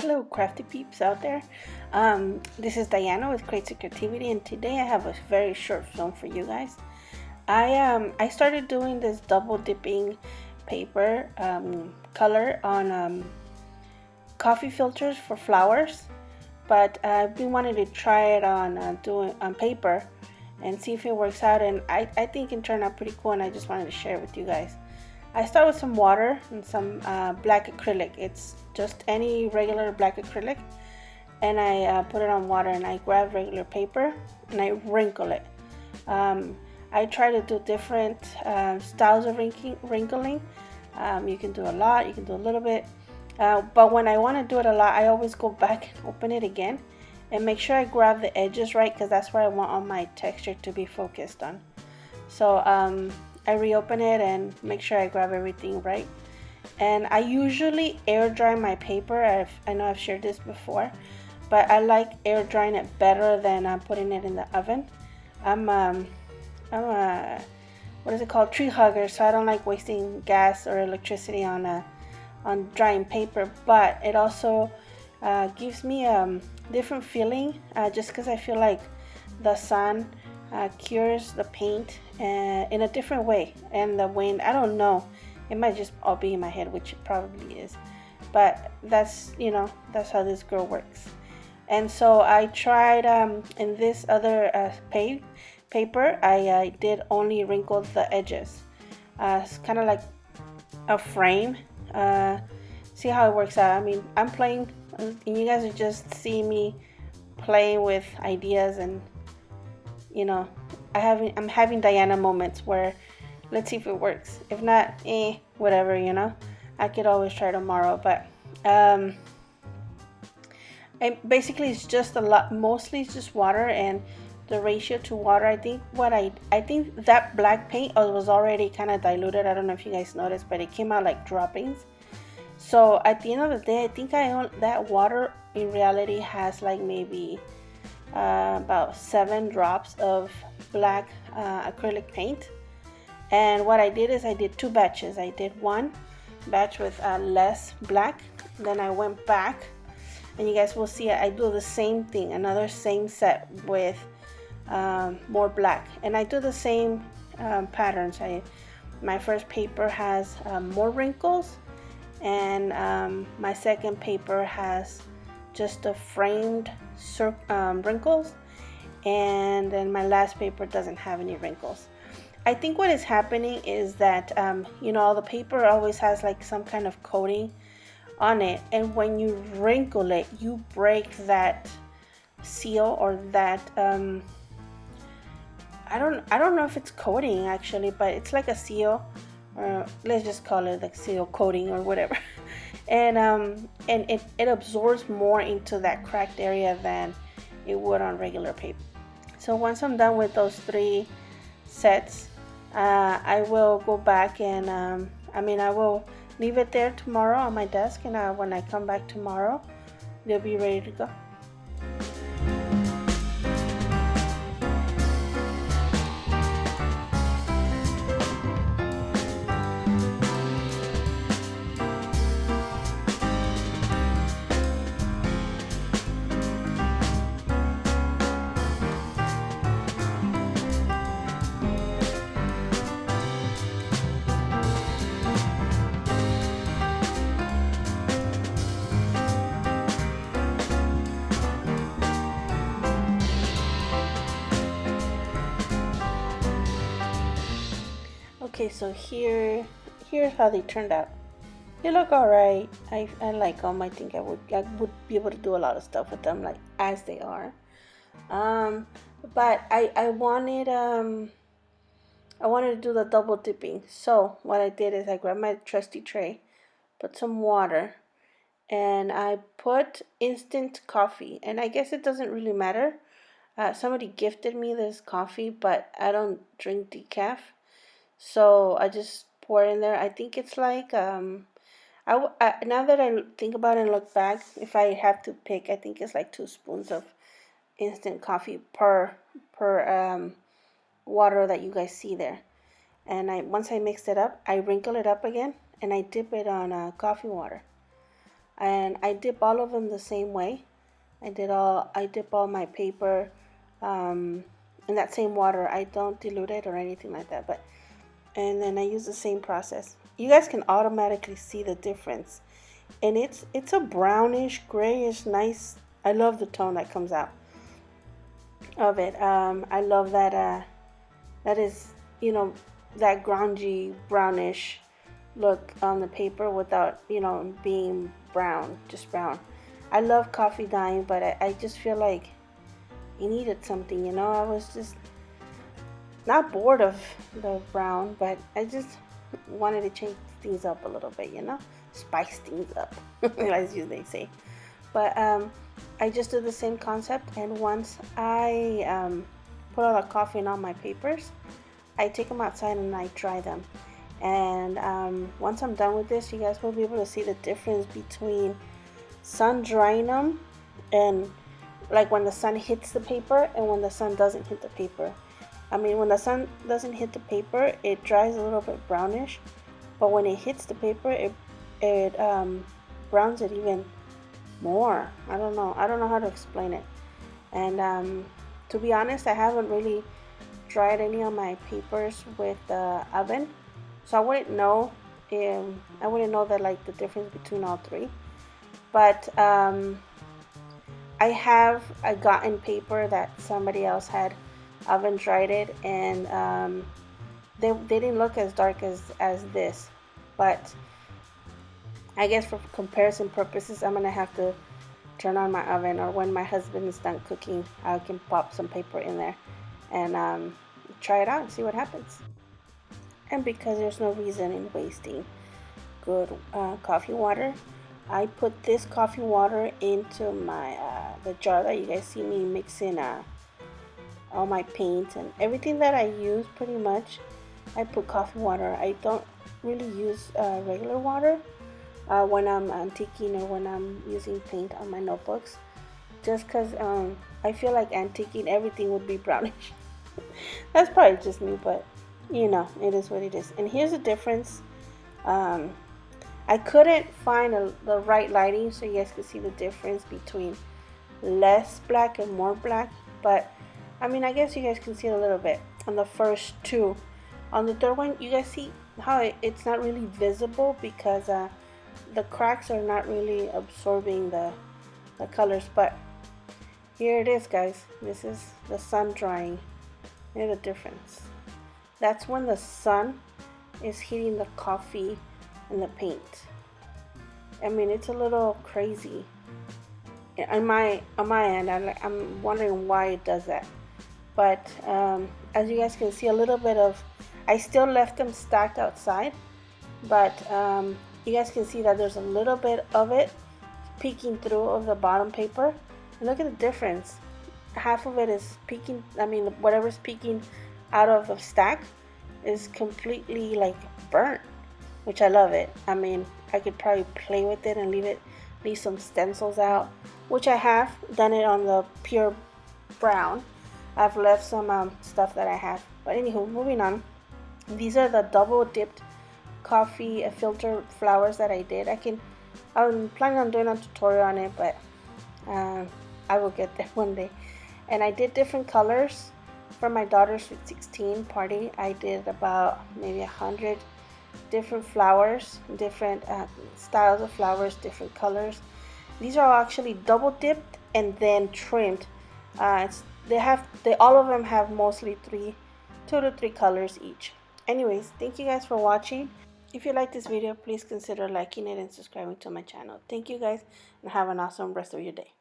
Hello, crafty peeps out there. This is Diana with Crazy Creativity, and today I have a very short film for you guys. I started doing this double dipping paper color on coffee filters for flowers, but I've been wanting to try it on doing on paper and see if it works out. And I think it turned out pretty cool, and I just wanted to share it with you guys. I start with some water and some black acrylic. It's just any regular black acrylic, and I put it on water, and I grab regular paper and I wrinkle it. I try to do different styles of wrinkling. You can do a lot, you can do a little bit, but when I want to do it a lot, I always go back and open it again and make sure I grab the edges right, because that's where I want all my texture to be focused on. So I reopen it and make sure I grab everything right. And I usually air dry my paper. I know I've shared this before, but I like air drying it better than putting it in the oven. I'm a what is it called, tree hugger, so I don't like wasting gas or electricity on drying paper. But it also gives me a different feeling, just because I feel like the sun cures the paint in a different way, and the wind, I don't know, it might just all be in my head, which it probably is, but that's how this girl works. And so I tried in this other paper, I did only wrinkle the edges. It's kind of like a frame. See how it works out. I mean, I'm playing, and you guys are just seeing me playing with ideas, and I'm having Diana moments where let's see if it works. If not, whatever, I could always try tomorrow. But basically it's just mostly it's just water, and the ratio to water, I think that black paint was already kind of diluted. I don't know if you guys noticed, but it came out like droppings. So at the end of the day, I think that water in reality has like maybe about 7 drops of black acrylic paint. And what I did is I did 2 batches. I did one batch with less black, then I went back, and you guys will see I do the same thing, another same set with more black, and I do the same patterns. My first paper has more wrinkles, and my second paper has just the framed wrinkles, and then my last paper doesn't have any wrinkles. I think what is happening is that the paper always has like some kind of coating on it, and when you wrinkle it, you break that seal, or that I don't know if it's coating actually, but it's like a seal, or let's just call it like seal coating or whatever. And it absorbs more into that cracked area than it would on regular paper. So once I'm done with those 3 sets, I will go back and I will leave it there tomorrow on my desk, and when I come back tomorrow, they'll be ready to go. Okay, so here's how they turned out. They look alright. I like them. I think I would be able to do a lot of stuff with them, like as they are. But I wanted to do the double dipping. So what I did is I grabbed my trusty tray, put some water, and I put instant coffee. And I guess it doesn't really matter. Somebody gifted me this coffee, but I don't drink decaf. So I just pour it in there. I think it's like now that I think about it and look back, if I have to pick, I think it's like 2 spoons of instant coffee per water that you guys see there. And once I mix it up, I wrinkle it up again, and I dip it on coffee water. and I dip all of them the same way. I dip all my paper in that same water. I don't dilute it or anything like that, but and then I use the same process. You guys can automatically see the difference, and it's a brownish, grayish, nice. I love the tone that comes out of it. I love that. That is, you know, that grungy, brownish look on the paper without, being brown, just brown. I love coffee dyeing, but I just feel like it needed something. I was just not bored of the brown, but I just wanted to change things up a little bit, spice things up, as they say. But I just do the same concept, and once I put all the coffee in all my papers, I take them outside and I dry them. And once I'm done with this, you guys will be able to see the difference between sun drying them and like when the sun hits the paper and when the sun doesn't hit the paper. I mean, when the sun doesn't hit the paper, it dries a little bit brownish, but when it hits the paper, it browns it even more. I don't know how to explain it. And to be honest, I haven't really dried any of my papers with the oven, so I wouldn't know. I wouldn't know that like the difference between all three. But I gotten paper that somebody else had oven dried it, and they didn't look as dark as this. But I guess for comparison purposes, I'm gonna have to turn on my oven, or when my husband is done cooking, I can pop some paper in there and try it out and see what happens. And because there's no reason in wasting good coffee water, I put this coffee water into my the jar that you guys see me mixing all my paint and everything that I use. Pretty much I put coffee water. I don't really use regular water when I'm antiquing or when I'm using paint on my notebooks, just because I feel like antiquing everything would be brownish. That's probably just me, but it is what it is. And here's the difference. I couldn't find the right lighting so you guys could see the difference between less black and more black, but I mean, I guess you guys can see it a little bit on the first two. On the third one, you guys see how it's not really visible because the cracks are not really absorbing the colors. But here it is, guys. This is the sun drying. Here's the difference. That's when the sun is hitting the coffee and the paint. I mean, it's a little crazy. On my end, I'm wondering why it does that. But as you guys can see, a little bit of, I still left them stacked outside, but you guys can see that there's a little bit of it peeking through of the bottom paper. And look at the difference. Half of it is peeking, whatever's peeking out of the stack is completely like burnt, which I love it. I mean, I could probably play with it and leave some stencils out, which I have done it on the pure brown. I've left some stuff that I have. But anywho, moving on. These are the double dipped coffee filter flowers that I did. I'm planning on doing a tutorial on it, but I will get there one day. And I did different colors for my daughter's Sweet 16 party. I did about maybe 100 different flowers, different styles of flowers, different colors. These are actually double dipped and then trimmed. All of them have mostly 2 to 3 colors each. Anyways, thank you guys for watching. If you like this video, please consider liking it and subscribing to my channel. Thank you guys, and have an awesome rest of your day.